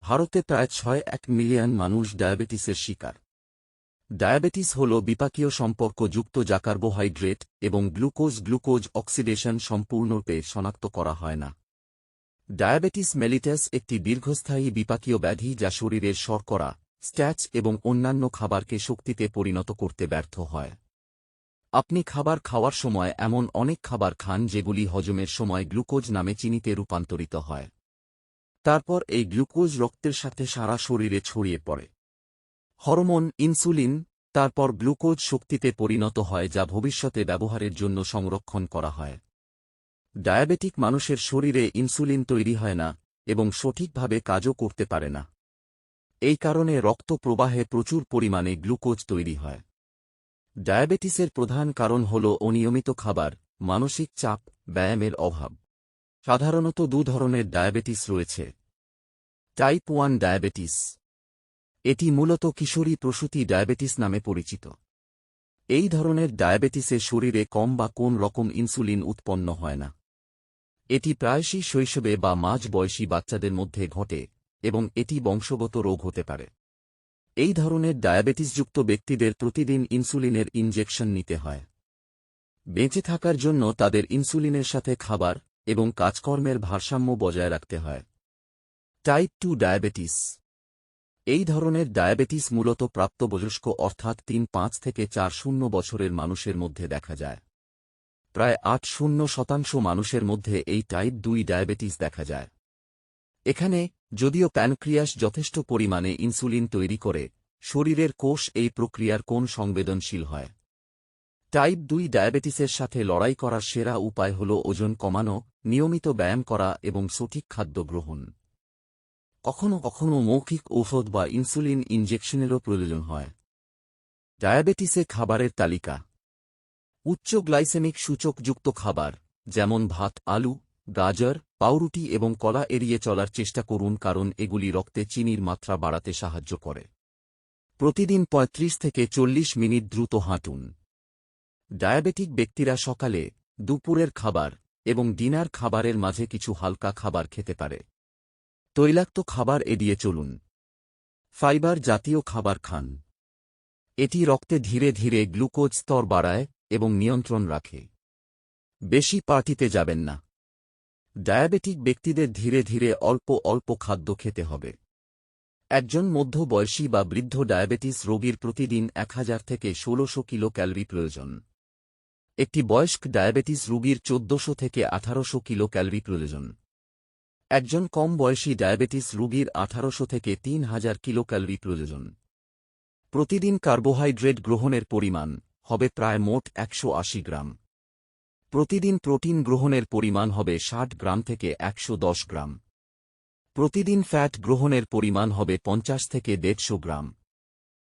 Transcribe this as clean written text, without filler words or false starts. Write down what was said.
ভারতে প্রায় ৬.১ মিলিয়ন মানুষ ডায়াবেটিসের শিকার। ডায়াবেটিস হল বিপাকীয় সম্পর্কযুক্ত যা কার্বোহাইড্রেট এবং গ্লুকোজ অক্সিডেশন সম্পূর্ণরূপে শনাক্ত করা হয় না। ডায়াবেটিস মেলিটাস একটি দীর্ঘস্থায়ী বিপাকীয় ব্যাধি যা শরীরের শর্করা, স্ট্যাচ এবং অন্যান্য খাবারকে শক্তিতে পরিণত করতে ব্যর্থ হয়। আপনি খাবার খাওয়ার সময় এমন অনেক খাবার খান যেগুলি হজমের সময় গ্লুকোজ নামে চিনিতে রূপান্তরিত হয়। তারপর এই গ্লুকোজ রক্তের সাথে সারা শরীরে ছড়িয়ে পড়ে। হরমোন ইনসুলিন তারপর গ্লুকোজ শক্তিতে পরিণত হয় যা ভবিষ্যতে ব্যবহারের জন্য সংরক্ষণ করা হয়। ডায়াবেটিক মানুষের শরীরে ইনসুলিন তৈরি হয় না এবং সঠিকভাবে কাজও করতে পারে না। এই কারণে রক্ত প্রবাহে প্রচুর পরিমাণে গ্লুকোজ তৈরি হয়। ডায়াবেটিসের প্রধান কারণ হল অনিয়মিত খাবার, মানসিক চাপ, ব্যায়ামের অভাব। সাধারণত 2 ধরনের ডায়াবেটিস রয়েছে। Type 1 diabetes. এটি মূলত কিশোরী প্রসূতি ডায়াবেটিস নামে পরিচিত। এই ধরনের ডায়াবেটিসে শরীরে কম বা কোন রকম ইনসুলিন উৎপন্ন হয় না। এটি প্রায়শই শৈশবে বা মাঝ বয়সী বাচ্চাদের মধ্যে ঘটে এবং এটি বংশগত রোগ হতে পারে। এই ধরনের ডায়াবেটিসযুক্ত ব্যক্তিদের প্রতিদিন ইনসুলিনের ইনজেকশন নিতে হয়। বেঁচে থাকার জন্য তাদের ইনসুলিনের সাথে খাবার এবং কাজকর্মের ভারসাম্য বজায় রাখতে হয়। Type 2 diabetes. এই ধরনের ডায়াবেটিস মূলত প্রাপ্তবয়স্ক অর্থাৎ 3-5 থেকে 4-0 বছরের মানুষের মধ্যে দেখা যায়। প্রায় 8-0% মানুষের মধ্যে এই টাইপ 2 ডায়াবেটিস দেখা যায়। এখানে যদিও প্যানক্রিয়াস যথেষ্ট পরিমাণে ইনসুলিন তৈরি করে, শরীরের কোষ এই প্রক্রিয়ার কোন সংবেদনশীল হয়। টাইপ 2 ডায়াবেটিসের সাথে লড়াই করার সেরা উপায় হল ওজন কমানো, নিয়মিত ব্যায়াম করা এবং সঠিক খাদ্য গ্রহণ। কখনও কখনও মৌখিক ঔষধ বা ইনসুলিন ইনজেকশনেরও প্রয়োজন হয়। ডায়াবেটিসে খাবারের তালিকা। উচ্চ গ্লাইসেমিক সূচকযুক্ত খাবার যেমন ভাত, আলু, গাজর, পাউরুটি এবং কলা এড়িয়ে চলার চেষ্টা করুন কারণ এগুলি রক্তে চিনির মাত্রা বাড়াতে সাহায্য করে। প্রতিদিন 35 থেকে 40 মিনিট দ্রুত হাঁটুন। ডায়াবেটিক ব্যক্তিরা সকালে, দুপুরের খাবার এবং ডিনার খাবারের মাঝে কিছু হালকা খাবার খেতে পারে। তৈলাক্ত খাবার এড়িয়ে চলুন। ফাইবার জাতীয় খাবার খান। এটি রক্তে ধীরে ধীরে গ্লুকোজ স্তর বাড়ায় এবং নিয়ন্ত্রণ রাখে। বেশি পার্টিতে যাবেন না। ডায়াবেটিক ব্যক্তিদের ধীরে ধীরে অল্প অল্প খাদ্য খেতে হবে। একজন মধ্যবয়সী বা বৃদ্ধ ডায়াবেটিস রোগীর প্রতিদিন 1000 থেকে 1600 কিলো ক্যালোরি প্রয়োজন। একটি বয়স্ক ডায়াবেটিস রোগীর 1400 থেকে 1800 কিলো ক্যালোরি প্রয়োজন। একজন কম বয়সী ডায়াবেটিস রোগীর 1800 থেকে 3000 কিলো ক্যালোরি প্রয়োজন। প্রতিদিন কার্বোহাইড্রেট গ্রহণের পরিমাণ হবে প্রায় মোট 180 গ্রাম। প্রতিদিন প্রোটিন গ্রহণের পরিমাণ হবে 60 গ্রাম থেকে 110 গ্রাম। প্রতিদিন ফ্যাট গ্রহণের পরিমাণ হবে 50 থেকে 150 গ্রাম।